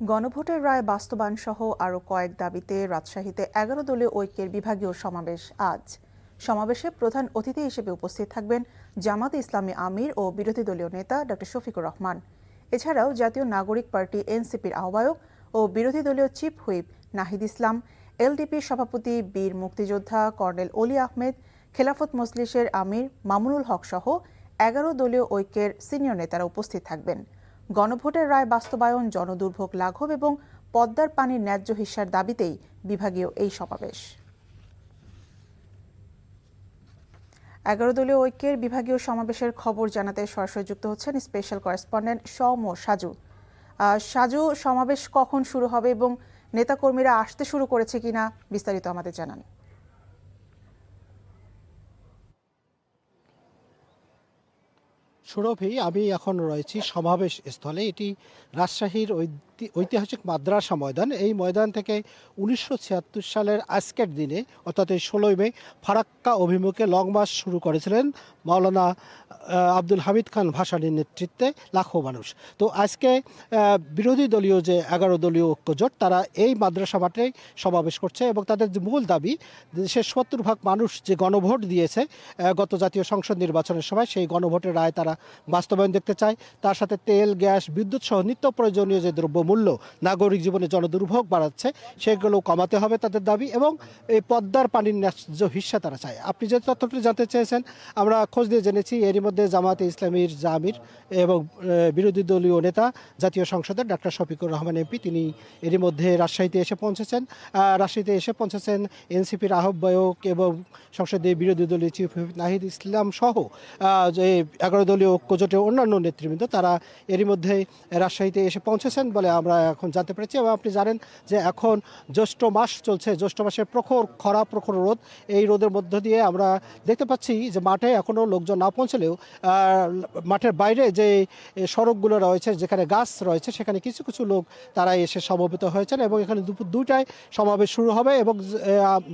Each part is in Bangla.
গণভোটের রায় বাস্তবায়ন সহ আরও কয়েক দাবিতে রাজশাহীতে ১১ দলীয় ঐক্যের বিভাগীয় সমাবেশ আজ। সমাবেশে প্রধান অতিথি হিসেবে উপস্থিত থাকবেন জামাতে ইসলামী আমির ও বিরোধী দলীয় নেতা ডক্টর শফিকুর রহমান। এছাড়াও জাতীয় নাগরিক পার্টি এনসিপির আহ্বায়ক ও বিরোধী দলীয় চিফ হুইপ নাহিদ ইসলাম, এলডিপির সভাপতি বীর মুক্তিযোদ্ধা কর্নেল অলি আহমেদ, খেলাফত মজলিসের আমির মামুনুল হক সহ ১১ দলীয় ঐক্যের সিনিয়র নেতারা উপস্থিত থাকবেন। গণভোটের রায় বাস্তবায়ন, জনদুর্ভোগ লাঘব এবং পদ্মার পানির ন্যায্য হিস্যার দাবিতেই বিভাগীয় এই সমাবেশ। ১১ দলীয় ঐক্যের বিভাগীয় সমাবেশের খবর জানাতে সরাসরি যুক্ত হচ্ছেন স্পেশাল করেসপন্ডেন্ট সৌম ও সাজু। সাজু, সমাবেশ কখন শুরু হবে এবং নেতাকর্মীরা আসতে শুরু করেছে কিনা বিস্তারিত আমাদের জানান। সুরভি, আমি এখন রয়েছি সমাবেশ স্থলে। এটি রাজশাহীর ঐতিহাসিক মাদ্রাসা ময়দান। এই ময়দান থেকে ১৯৭৬ সালের আজকের দিনে অর্থাৎ এই ১৬ই মে ফারাক্কা অভিমুখে লং মার্চ শুরু করেছিলেন মাওলানা আব্দুল হামিদ খান ভাসানীর নেতৃত্বে লাখো মানুষ। তো আজকে বিরোধী দলীয় যে ১১ দলীয় ঐক্যজোট, তারা এই মাদ্রাসা মাঠে সমাবেশ করছে এবং তাদের যে মূল দাবি, দেশের ৭০% মানুষ যে গণভোট দিয়েছে গত জাতীয় সংসদ নির্বাচনের সময়, সেই গণভোটের রায় তারা বাস্তবায়ন দেখতে চায়। তার সাথে তেল, গ্যাস, বিদ্যুৎ সহ নিত্য প্রয়োজনীয় যে দ্রব্যমূল্য নাগরিক জীবনে জনদুর্ভোগ বাড়াচ্ছে, সেগুলো কমাতে হবে তাদের দাবি, এবং এই পদ্মার পানির ন্যায্য হিস্যা তারা চায়। আপনি যে তথ্যটি জানতে চেয়েছেন, আমরা খোঁজ দিয়ে জেনেছি এরই মধ্যে জামাতে ইসলামীর আমির এবং বিরোধী দলীয় নেতা জাতীয় সংসদের ডক্টর শফিকুর রহমান এমপি, তিনি এরই মধ্যে রাজশাহীতে এসে পৌঁছেছেন। এনসিপির আহ্বায়ক এবং সংসদীয় বিরোধী দলীয় চিফ হুইপ নাহিদ ইসলাম সহ যে ১১ দলীয় ঐক্যজোটের অন্যান্য নেতৃবৃন্দ, তারা এরই মধ্যে রাজশাহীতে এসে পৌঁছেছেন বলে আমরা এখন জানতে পেরেছি। এবং আপনি জানেন যে এখন জ্যৈষ্ঠ মাস চলছে, জ্যৈষ্ঠ মাসের প্রখর খরা, প্রখর রোদ। এই রোদের মধ্য দিয়ে আমরা দেখতে পাচ্ছি যে মাঠে এখনও লোকজন না পৌঁছলেও মাঠের বাইরে যে সড়কগুলো রয়েছে, যেখানে গাছ রয়েছে, সেখানে কিছু কিছু লোক তারা এসে সমবেত হয়েছেন এবং এখানে দুপুর ২টায় সমাবেশ শুরু হবে। এবং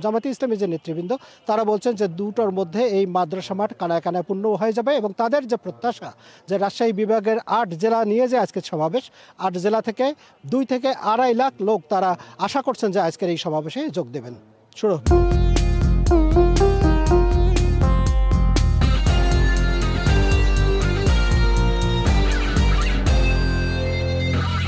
জামাতে ইসলামী যে নেতৃবৃন্দ, তারা বলছেন যে ২টার মধ্যে এই মাদ্রাসা মাঠ কানায় কানায় পূর্ণ হয়ে যাবে এবং তাদের যে প্রত্যাশা যে রাজশাহী বিভাগের ৮ জেলা নিয়ে যে আজকের সমাবেশ, ৮ জেলা থেকে ২ থেকে ২.৫ লাখ লোক তারা আশা করছেন যে আজকের এই সমাবেশে যোগ দেবেন। শুরু।